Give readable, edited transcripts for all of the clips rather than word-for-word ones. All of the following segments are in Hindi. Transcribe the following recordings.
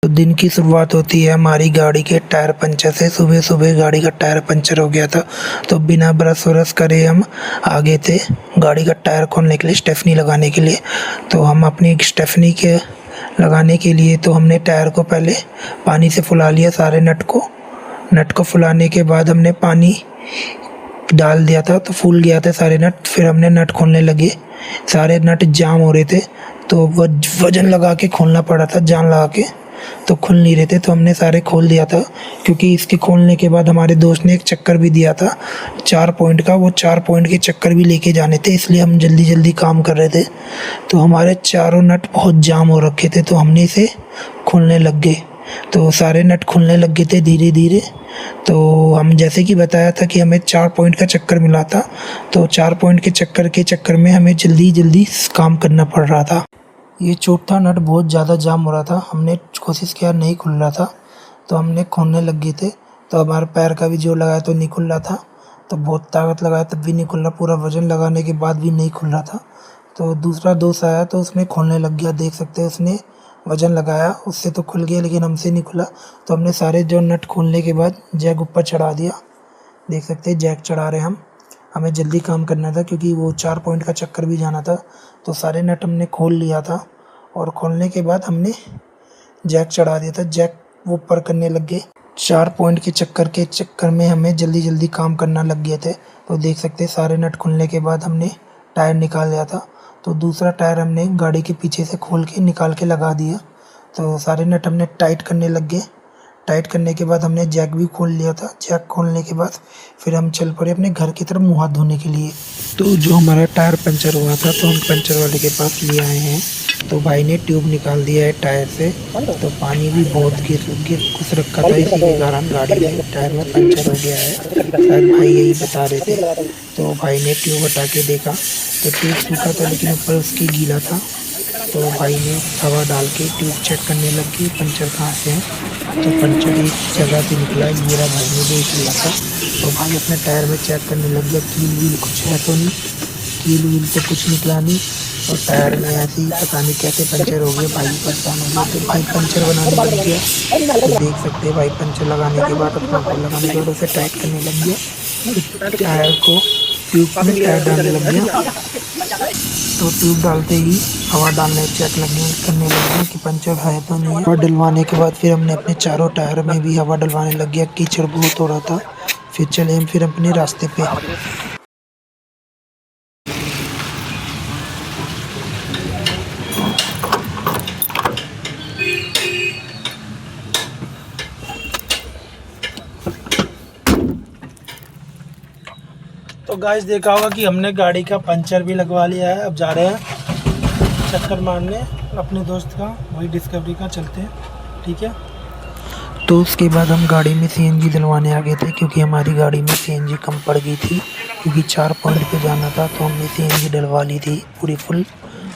तो दिन की शुरुआत होती है हमारी गाड़ी के टायर पंचर से। सुबह सुबह गाड़ी का टायर पंचर हो गया था, तो बिना ब्रश व्रश करे हम आगे थे गाड़ी का टायर खोलने के लिए, स्टेफनी लगाने के लिए। तो हम अपनी स्टेफनी के लगाने के लिए तो हमने टायर को पहले पानी से फुला लिया, सारे नट को फुलाने के बाद हमने पानी डाल दिया था, तो फूल गया था सारे नट। फिर हमने नट खोलने लगे, सारे नट जाम हो रहे थे, तो वजन लगा के खोलना पड़ा था, जान लगा के, तो खुल नहीं रहे थे। तो हमने सारे खोल दिया था, क्योंकि इसके खोलने के बाद हमारे दोस्त ने एक चक्कर भी दिया था 4 पॉइंट का, वो 4 पॉइंट के चक्कर भी लेके जाने थे, इसलिए हम जल्दी जल्दी काम कर रहे थे। तो हमारे चारों नट बहुत जाम हो रखे थे, तो हमने इसे खोलने लग गए। तो सारे नट खुलने लग गए थे धीरे धीरे। तो हम जैसे कि बताया था कि हमें 4 पॉइंट का चक्कर मिला था, तो 4 पॉइंट के चक्कर में हमें जल्दी जल्दी काम करना पड़ रहा था। ये चौथा नट बहुत ज़्यादा जाम हो रहा था, हमने कोशिश किया, नहीं खुल रहा था, तो हमने खोलने लग गए थे। तो हमारे पैर का भी जोर लगाया तो नहीं खुल रहा था, तो बहुत ताकत लगाया तब भी नहीं खुल रहा, पूरा वजन लगाने के बाद भी नहीं खुल रहा था। तो दूसरा दोस्त आया तो उसने खोलने लग गया, देख सकते हैं उसने वजन लगाया, उससे तो खुल गया, लेकिन हमसे नहीं खुला। तो हमने सारे जो नट खोलने के बाद जैक ऊपर चढ़ा दिया, देख सकते हैं जैक चढ़ा रहे हम। हमें जल्दी काम करना था क्योंकि वो 4 पॉइंट का चक्कर भी जाना था। तो सारे नट हमने खोल लिया था, और खोलने के बाद हमने जैक चढ़ा दिया था, जैक वो ऊपर करने लग गए। 4 पॉइंट के चक्कर में हमें जल्दी जल्दी काम करना लग गए थे। तो देख सकते हैं सारे नट खुलने के बाद हमने टायर निकाल लिया था। तो दूसरा टायर हमने गाड़ी के पीछे से खोल के निकाल के लगा दिया। तो सारे नट हमने टाइट करने लग गए। टाइट करने के बाद हमने जैक भी खोल लिया था। जैक खोलने के बाद फिर हम चल पड़े अपने घर की तरफ मुँह हाथ धोने के लिए। तो जो हमारा टायर पंचर हुआ था, तो हम पंचर वाले के पास ले आए हैं। तो भाई ने ट्यूब निकाल दिया है टायर से, तो पानी भी बहुत गिर घुस रखा था, इसी के कारण गाड़ी में टायर में पंचर हो गया है, शायद भाई यही बता रहे थे। तो भाई ने ट्यूब हटा के देखा तो ट्यूब सूखा था, लेकिन ऊपर उसकी गीला था। तो भाई ने हवा डाल के ट्यूब चेक करने लग गई पंचर कहाँ से है। तो पंचर एक जगह से निकला, मेरा भाई ने देख लिया था। तो भाई अपने टायर में चेक करने लग गया, कील वील कुछ है तो नहीं, कील वील तो कुछ निकला नहीं। और टायर में ऐसे ही पता नहीं कैसे पंचर हो गया, भाई परेशान हो गया। तो भाई पंचर बनाने लग गया। तो देख सकते हैं भाई पंचर लगाने के बाद, अपना को लगाने के बाद उसे टाइट करने लग गया। टायर को ट्यूब में टायर डालने लग गया। तो ट्यूब डालते ही हवा डालने चेक करने लग गया कि पंचर है तो नहीं है। हवा डलवाने के बाद फिर हमने अपने चारों टायर में भी हवा डलवाने लग गया, कीचड़ बहुत हो रहा था। फिर चले हम फिर अपने रास्ते पे। तो गाइस देखा होगा कि हमने गाड़ी का पंचर भी लगवा लिया है। अब जा रहे हैं चक्कर मारने अपने दोस्त का, वही डिस्कवरी का, चलते हैं, ठीक है। तो उसके बाद हम गाड़ी में सीएनजी डलवाने आ गए थे, क्योंकि हमारी गाड़ी में सीएनजी कम पड़ गई थी, क्योंकि 4 पॉइंट पे जाना था। तो हमने सीएनजी डलवा ली थी पूरी फुल।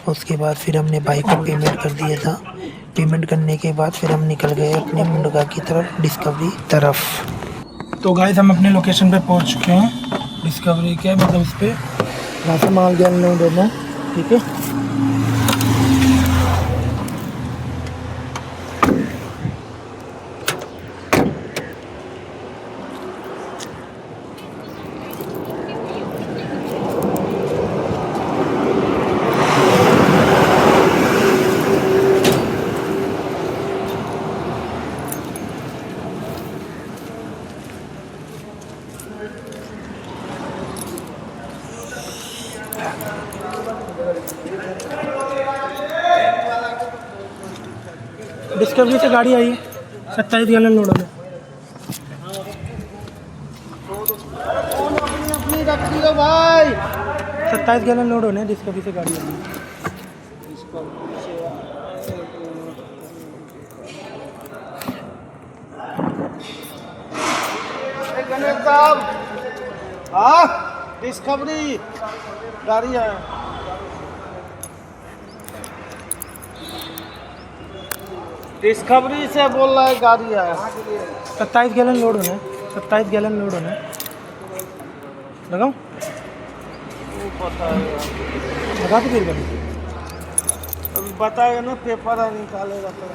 उसके बाद फिर हमने बाइक को पेमेंट कर दिया था। पेमेंट करने के बाद फिर हम निकल गए अपने मुंडगा की तरफ, डिस्कवरी तरफ। तो गाइस हम अपने लोकेशन पे पहुंच चुके हैं, डिस्कवरी के, मतलब इस पर यहाँ से माल गैल नहीं देना, ठीक है। डिस्कवरी से गाड़ी आई है, 27 गैलन लोड में। 27 गैलन लोड होने, डिस्कवरी से गाड़ी आई है। डिस्कवरी गाड़ी है, डिस्कवरी से बोल रहा है गाड़ी है। 27 गैलन लोड होना है, 27 गैलन लोड होना है। लगाऊं? लगा तो फिर गाड़ी अभी बताएगा ना, पेपर निकालेगा तो।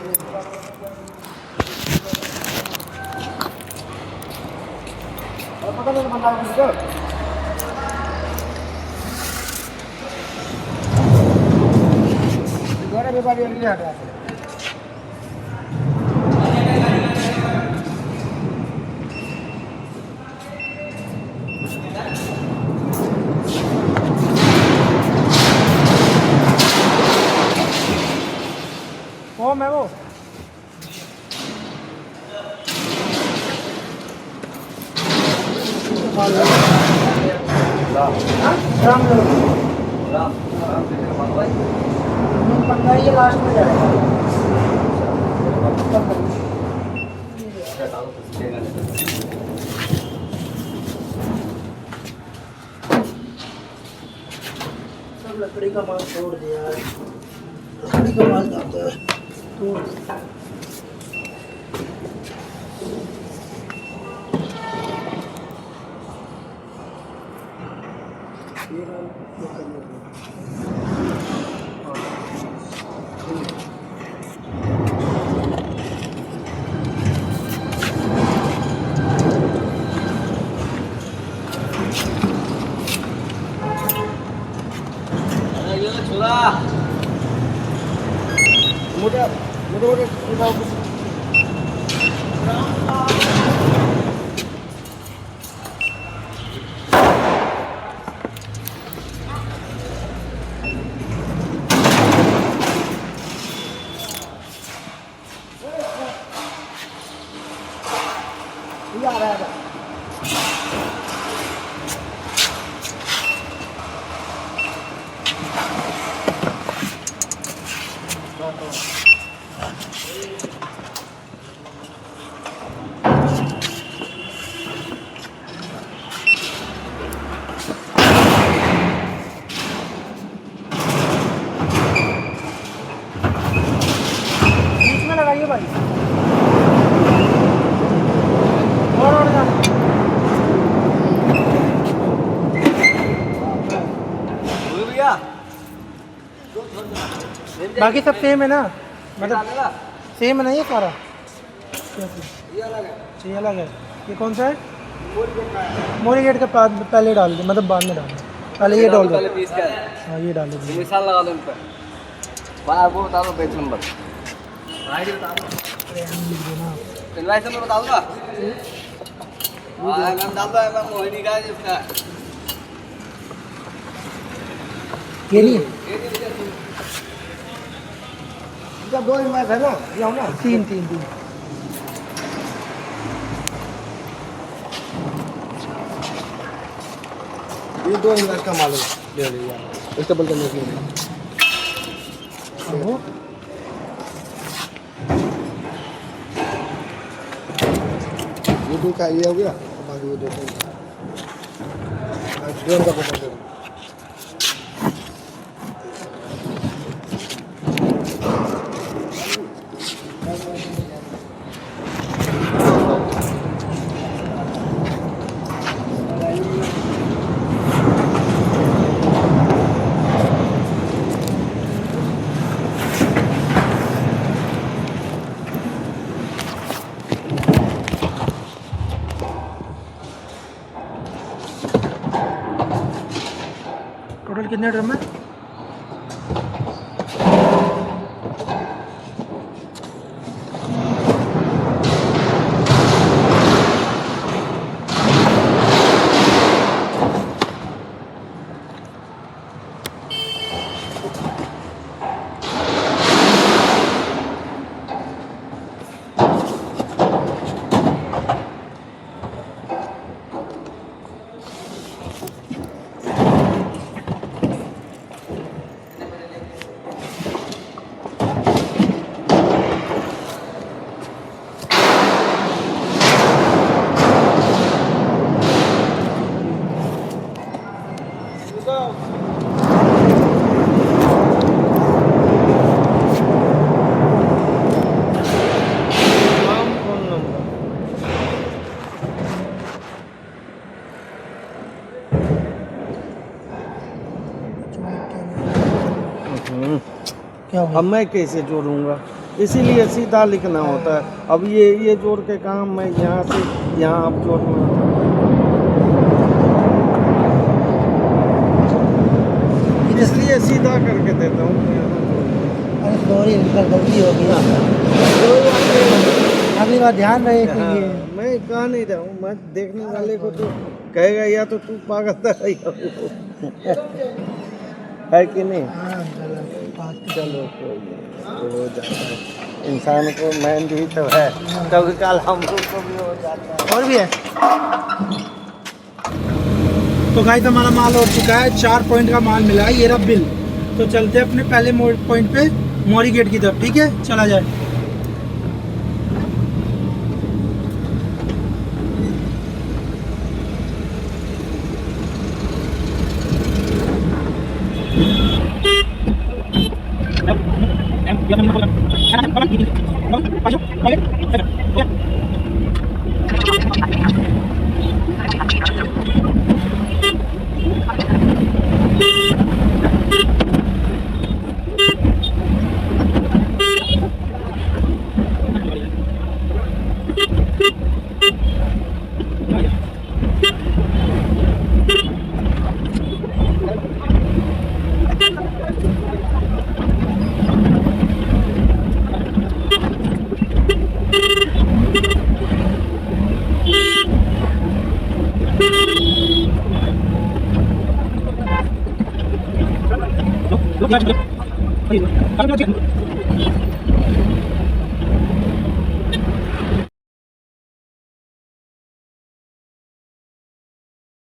वो मैं वो ये लास्ट में जाएगा सब लकड़ी का माल छोड़ दिया है लकड़ी का माल जाता है तोड़ दिया मोटे मोटे आ रहा है बीच में लगाइए भाई और जाना बाकी सब सेम है ना मतलब सेम है ना ये सारा ये अलग है ये कौन सा है मोरी गेट का पहले डाल दे मतलब बाद में डाल दे पहले ये डाल दो हाँ ये डाल दो मिसाल लगा दो इन पर भाई वो बता दो पेज नंबर आईडी बता दो लिख देना इनवाइस नंबर बता दूंगा हाँ नाम डाल दो मैं मोहिनी का इसका ये नहीं इनका दो इनवाइस है ना ये ना तीन तीन तीन ये दो इनवाइस का माल ले लिया इसका बोल करने के लिए वो ये दो का ये हो गया बाकी ये दो का पता करो टोटल कितने ड्रम है क्या अब मैं कैसे जोड़ूंगा इसीलिए सीधा लिखना होता है अब ये जोड़ के काम मैं यहाँ से यहाँ अब जोड़ना इसलिए सीधा करके देता हूँ। अरे सॉरी अंकल, गलती हो गई। अगली बार ध्यान रहे कि हाँ, ये मैं कहा नहीं रहा हूँ, मैं देखने वाले को तो कहेगा या तो तू पागल था या वो। है कि नहीं? हाँ अंकल, बात तो चलो कोई नहीं, हो जाता है इंसान को, मैन भी तो है, कभी कल हम लोग को भी हो जाता है। और भी है। तो गाइस हमारा माल हो चुका है, 4 पॉइंट का माल मिला है, ये रहा बिल। तो चलते हैं अपने पहले पॉइंट पे, मोरी गेट की तरफ। ठीक है, चला जाए।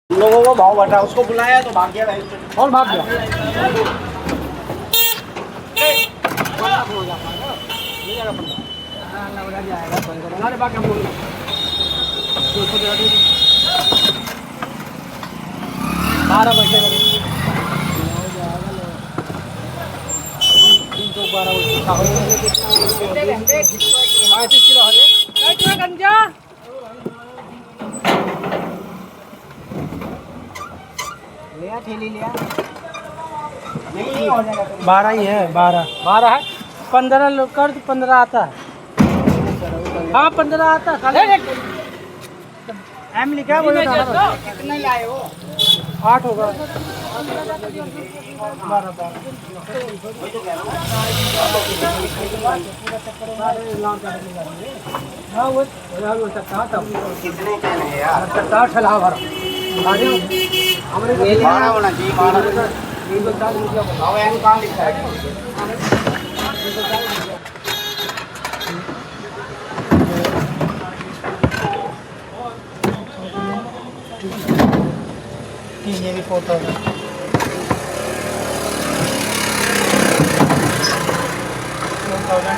लोगों को भाव बटा, उसको बुलाया तो भाग गया भाई। और भाग गया। नहीं हो जाएगा। 12 ही है, 12 है। 15 लोग कर तो 15 आता है। हाँ 15 आता है। एम लिखा है वो, कितने लाए हो? 8 होगा। 12 हाँ वो कितने के लिए यार? 12 भरा। बारह होना चाहिए, 12। भाव एम कहाँ लिखा है? ये भी 4000।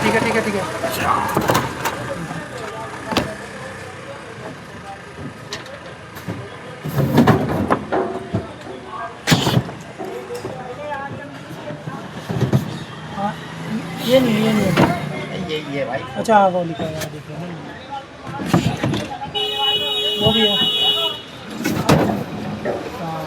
ठीक है ठीक है ठीक है। हाँ, ये नहीं है। यही है भाई। अच्छा हाँ, वो लिखा है, देखिए वो भी है। हाँ।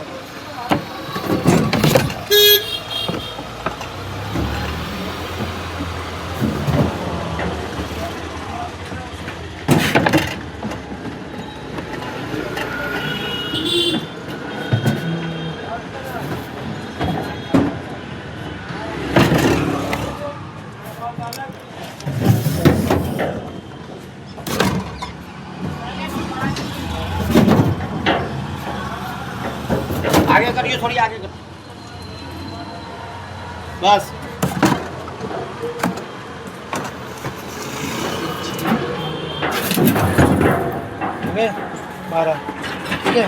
आगे करिए, थोड़ी आगे कर। बस हो गए 12। ठीक है,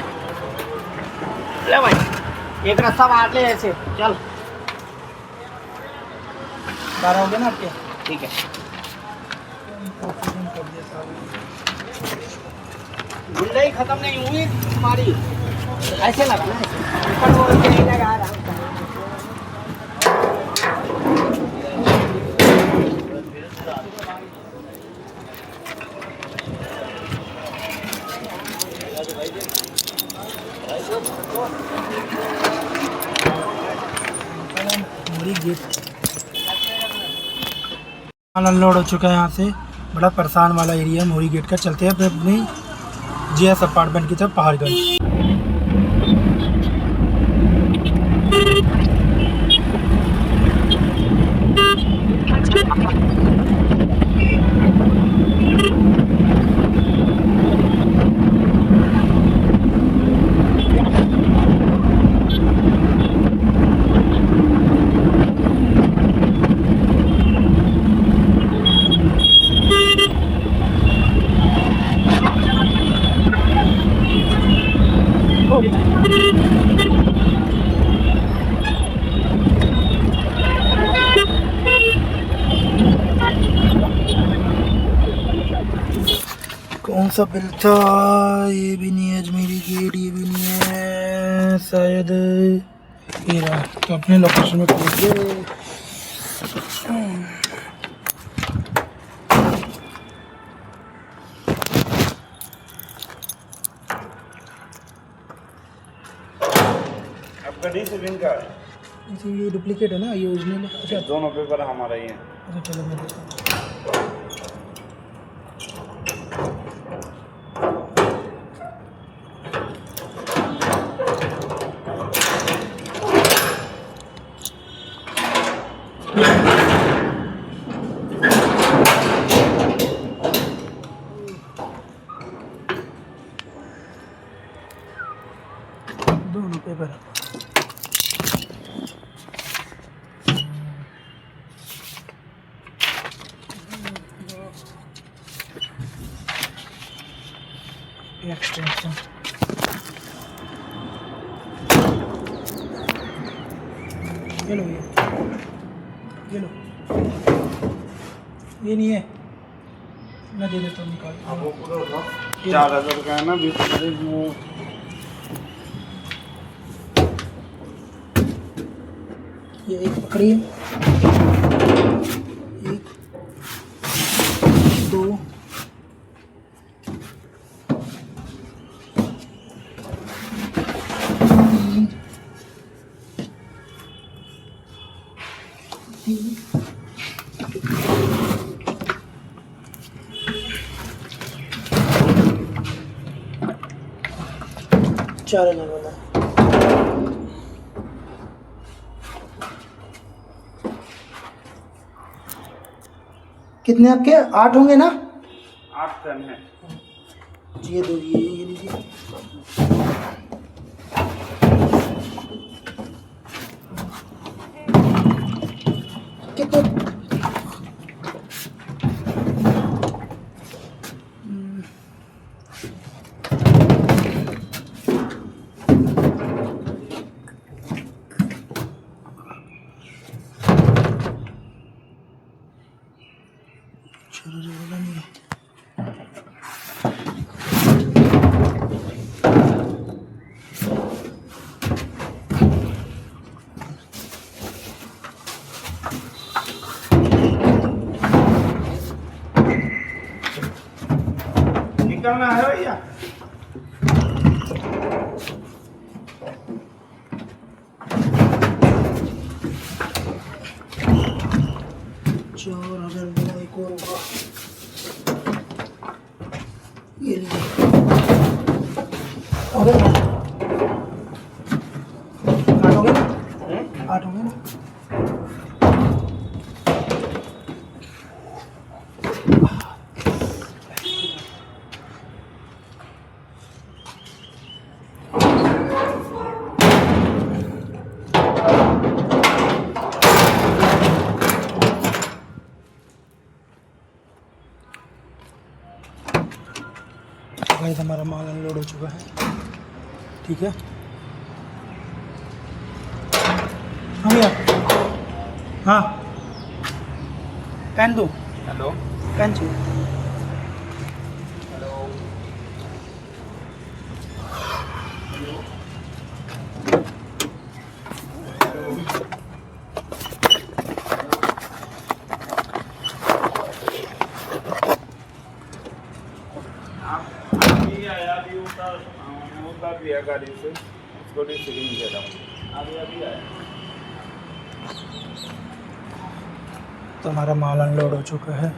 ले भाई, एक रास्ता मार ले ऐसे, चल। 12 हो गए ना आपके। ठीक है, गुंडई खत्म नहीं हुई तुम्हारी। ऐसे लगा ना, ऊपर वो नहीं लगा रहा। मोरी गेट अनलोड हो चुका है यहाँ से। बड़ा परेशान वाला एरिया मोरी गेट का। चलते हैं फिर अपनी जीएस अपार्टमेंट की तरफ, पहाड़गंज। कौन सा बिल था? ये भी नहीं है, अजमेरी गेट ये भी नहीं है शायद, ये रहा। तो अपने लोकेशन में पहुंच गए। आपका डी-सेविंग का है? ये डुप्लीकेट है ना, ये ओरिजिनल है? अच्छा दोनों पेपर हमारा ही है। अच्छा चलो मैं देखता हूँ। दोनों पेपर एक्सटेंशन। ये लो, ये लो, ये नहीं है, मैं दे देता हूँ, निकाल। आप वो पूरा उठाओ। 4000 का है ना, 20 तारीख में। ये एक पकड़िए, एक, दो, तीन, 4000 वाला। कितने आपके? 8 होंगे ना? 8 टन है। ये दो, ये लीजिए। कितने? निकलना है भैया। एक और होगा, ये लीजिए। हो गया ना? 8 हो गए ना? 8 हो गए ना? गाइस हमारा माल अनलोड हो चुका है, ठीक है। हाँ भैया, हाँ पेन दो। हेलो पेन चाहिए। उतार दिया गाड़ी से, उसको डी-सेविंग दे रहा हूँ। अभी आया। तो हमारा माल अनलोड हो चुका है।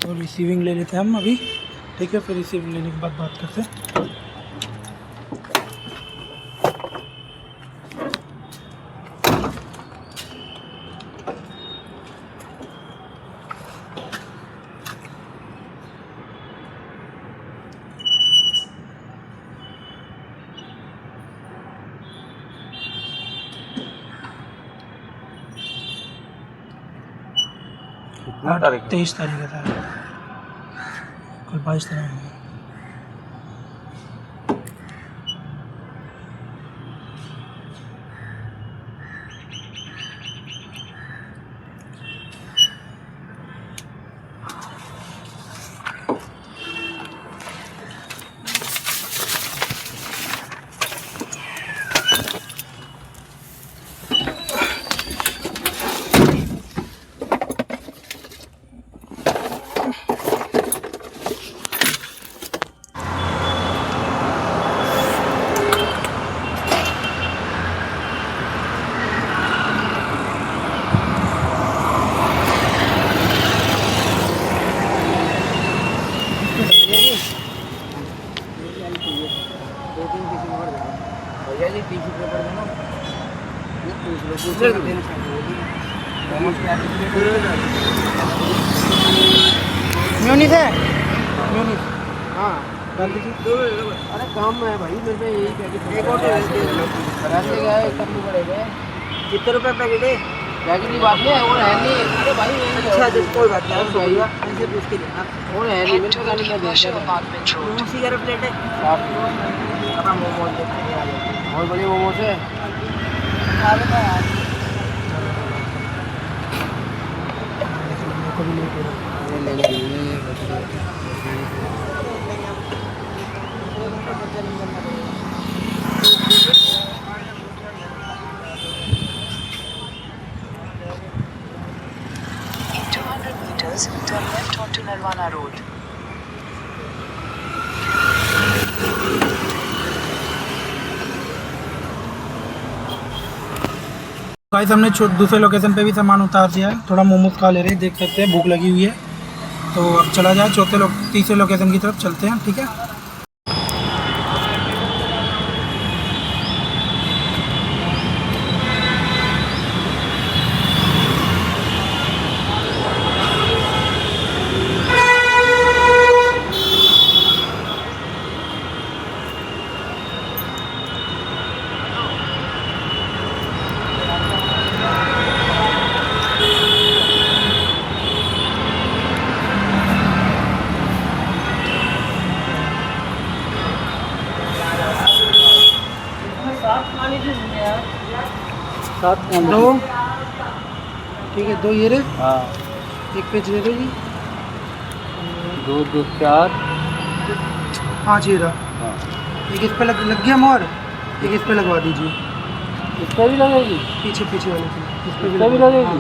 तो रिसीविंग ले लेते हैं हम अभी, ठीक है। फिर रिसीविंग लेने के बाद बात करते हैं। कितना तारीख? 23 तारीख है सर, कल 22 तारीख है। भैया जी टिश्यू पेपर देना ये पूछ लो म्यूनिस है, म्यूनिस, हाँ डाल दीजिए। अरे काम में है भाई, मेरे पे यही पैकेट एक और रहने गया है, करनी पड़ेगा। कितने रुपए पैकेट है? पैकेट की बात नहीं है, और है नहीं। अरे भाई अच्छा कोई बात नहीं, भैया ऐसे पूछ के देना। और है नहीं मेरे को, गाली में दे मोमोस की प्लेट है साफ। मोमोस बहुत बड़ी मोमोस है। In 200 meters, turn left onto Nirvana Road. Guys हमने दूसरे लोकेशन पे भी सामान उतार दिया है। थोड़ा मोमोज खा ले रहे हैं, देख सकते हैं भूख लगी हुई है। तो अब चला जाए तीसरे लोकेशन की तरफ चलते हैं, ठीक है। दो, ठीक है, दो ये रे। हाँ एक पेज दे दो जी। 2 2 4 5 ये रहा। हाँ एक इस पे लग गया मोहर, एक इस पे लगवा दीजिए। इस पर भी लगेगी? पीछे पीछे वाले पे इस पे इस पे भी लगेगी? हाँ।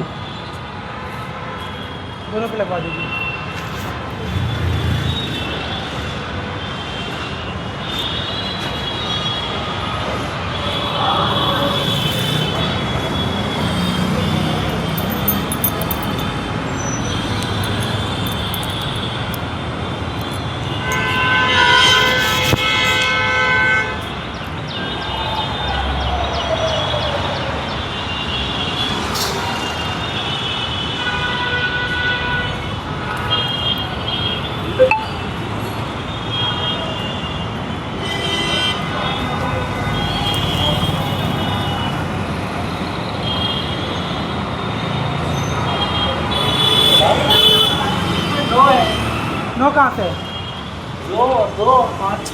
दोनों पे लगवा दीजिए। नो कहाँ से? 2 2 5।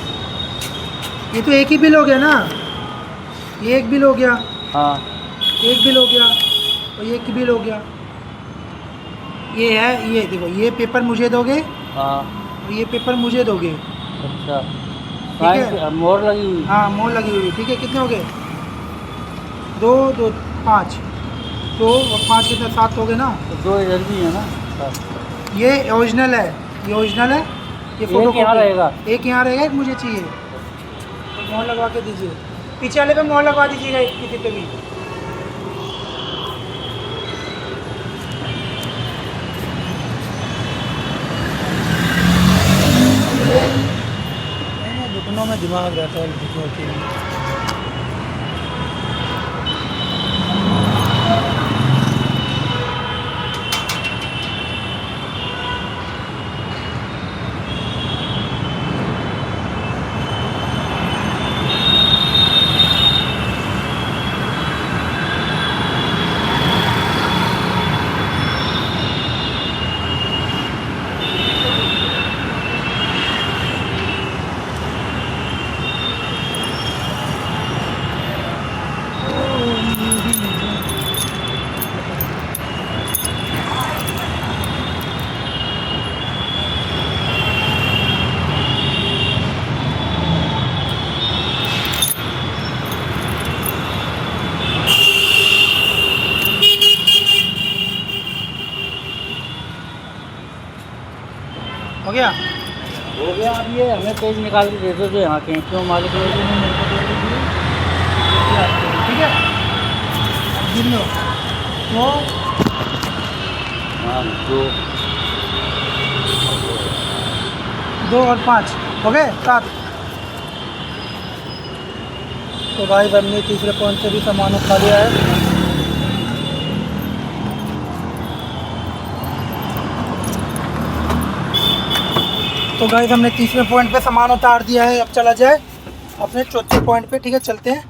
ये तो एक ही बिल हो गया ना, ये एक बिल हो गया, हाँ एक बिल हो गया और ये एक बिल हो गया। ये है, ये देखो, ये पेपर मुझे दोगे हाँ और ये पेपर मुझे दोगे। अच्छा ठीक है, मोर लगी हुई। हाँ मोहर लगी हुई, ठीक है। कितने हो गए? 2 2 5, 2 और 5 कितने? 7 हो गए ना। तो 2 इधर भी है ना? ये ओरिजिनल है, ये ओरिजिनल है, ये फोटो यहाँ रहेगा। एक यहाँ रहेगा, एक मुझे चाहिए। तो मोहर लगवा के दीजिए, पीछे वाले पे मोहर लगवा दीजिएगा, एक किसी पे भी। दुकानों में दिमाग रहता है लड़कियों के लिए। हो गया? हो गया। अब ये हमें पेज निकाल के दे दो, जो यहाँ के क्यों मालिक लोग ने मेरे को दे दीजिए। ठीक है, अब गिन लो। हाँ 2 2 और 5 हो गए 7। तो गाइस हमने तीसरे पॉइंट से भी सामान उठा लिया है। तो गाइस हमने तीसरे पॉइंट पे सामान उतार दिया है। अब चला जाए अपने चौथे पॉइंट पे। ठीक है, चलते हैं।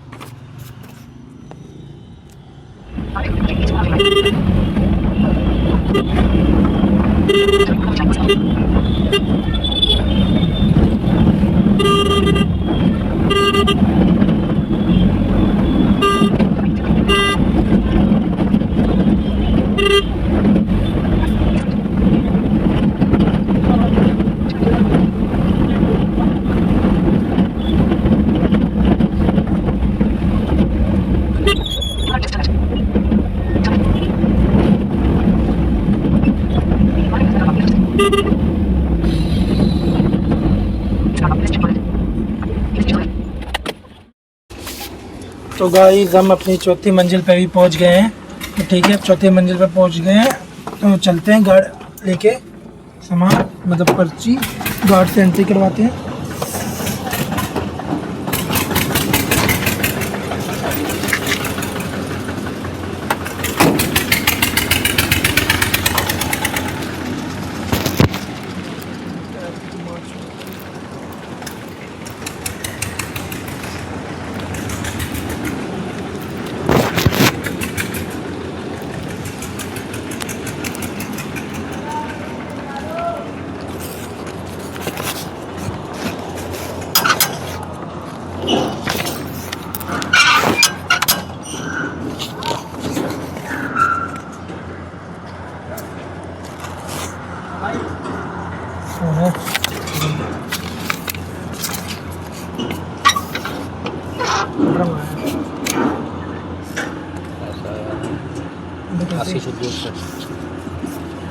तो गाइस हम अपनी चौथी मंजिल पे भी पहुंच गए हैं। तो ठीक है, चौथी मंजिल पे पहुंच गए हैं। तो चलते हैं, गार्ड लेके सामान मतलब पर्ची गार्ड से एंट्री करवाते हैं।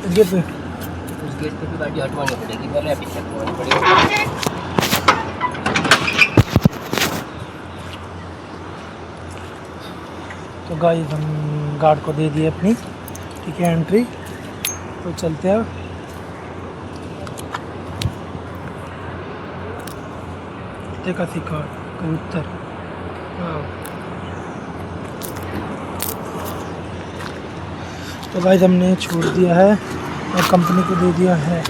गेट पे उस गेट पे भी गाड़ी हटवानी पड़ेगी, पहले पीछे हटवानी पड़ेगी। तो गाइस हम गार्ड को दे दिए अपनी, ठीक है, एंट्री। तो चलते हैं। देखा सीखा कबूतर। तो गाइस हमने छोड़ दिया है और कंपनी को दे दिया है।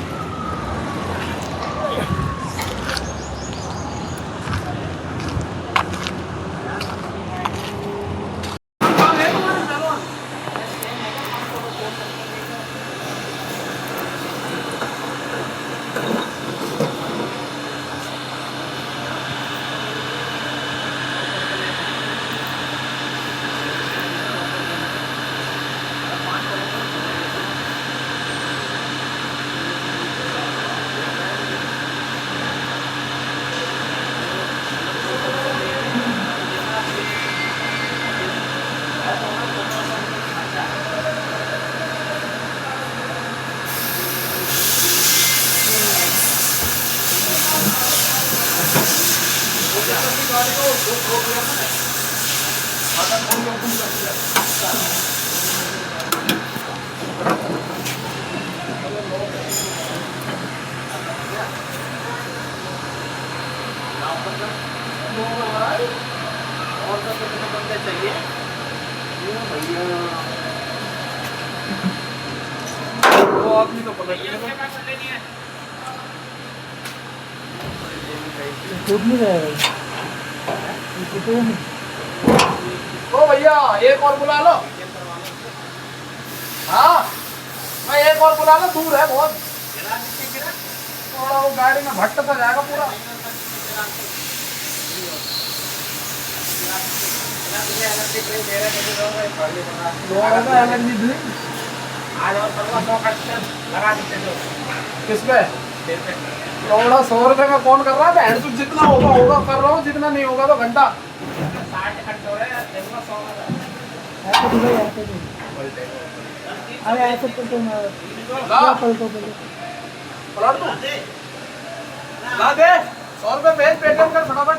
टूट नहीं जाएगा। ओ भैया एक और बुला लो। हाँ मैं एक और बुला लो, दूर है बहुत, थोड़ा वो गाड़ी में भट्ट सा जाएगा पूरा। किस पे? 100 रुपए का कौन कर रहा है? जितना होगा होगा कर रहा हूँ, जितना नहीं होगा तो घंटा 60 घंटे हो रहे हैं। अरे ऐसे तो तुम पलट दो, ला दे 100 रुपए भेज, पेटीएम कर फटाफट।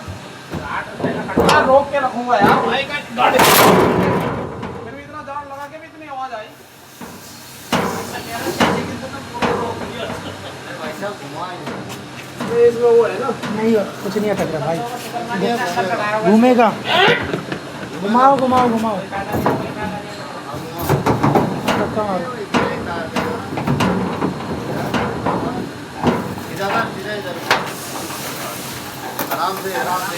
60 रुपए का खर्चा रोक के रखूंगा यार भाई का गाड़ी, फिर भी इतना जान लगा के भी इतनी आवाज आई। भाई साहब घुमाएंगे इसमें वो है ना, नहीं कुछ नहीं अटक रहा भाई, घूमेगा। घुमाओ घुमाओ घुमाओ, धक्का मारो। आराम से आराम से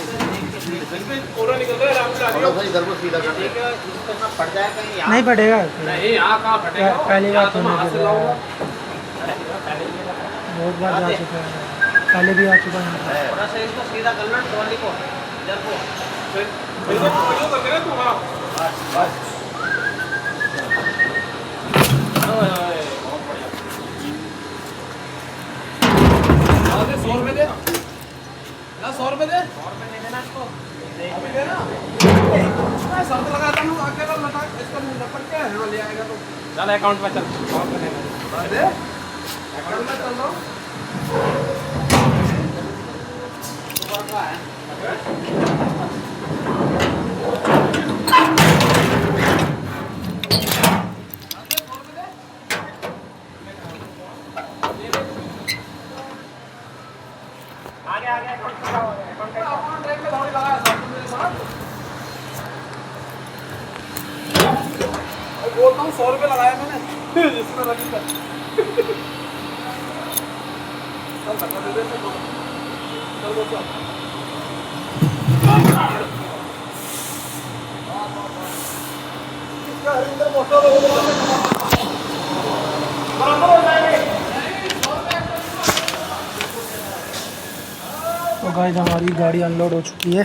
पूरा निकल रहा है, आराम से आ थोड़ा सा इधर को सीधा कर दे। पड़ जाए कहीं यहाँ। नहीं फटेगा, नहीं यहाँ कहाँ फटेगा, पहली बार तुम होने हाथ के से लाओगे। बहुत बार जा चुका है, पहले भी आ चुका है। थोड़ा सा इसको सीधा कर लो, ट्रॉली को इधर को। वीडियो कर देना तू, हाँ बस बहुत बढ़िया। आगे 100 रुपए दे ना, 100 रुपए दे, 100 रुपए दे देना इसको, अभी देना। मैं शर्त लगाता हूँ आगे का लटा इसका मुंह लपट के हेरो ले आएगा तो चल अकाउंट में चल, दे अकाउंट में चल दो। आगे आगे अकाउंट ट्रैक में थोड़ी लगाया सर मेरे साथ, और बोलता हूँ 100 रुपये लगाया मैंने जिसमें लगी था। चल धक्का दे दे, चल वो चल। इसका हरिंदर मोटर बराबर हो जाएंगे। तो गाइस हमारी गाड़ी अनलोड हो चुकी है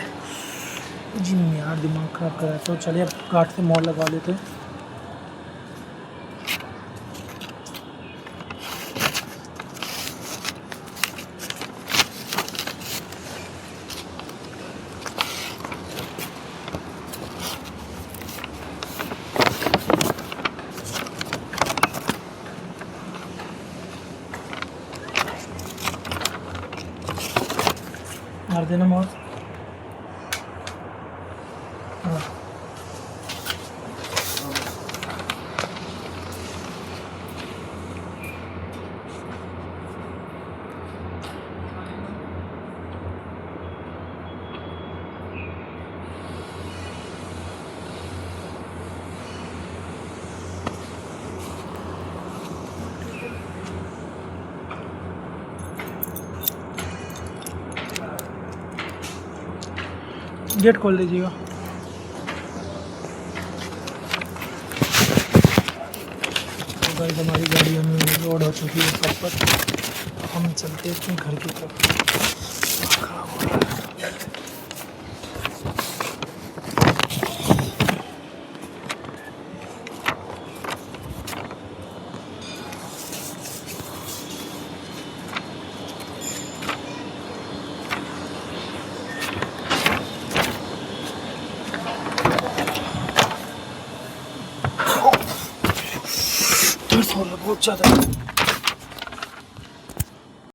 जी। यार दिमाग खराब कर रहा है, तो चलिए अब गार्ड से मोड़ लगा लेते हैं। मार देना मोड़। हाँ। गेट खोल दीजिएगा। तो गाइस हमारी गाड़ी हमें लोड हो चुकी है प्रॉपर, हम चलते हैं अपने घर की तरफ। खराब हो रहा है। दर्द हो रहा है बहुत ज़्यादा।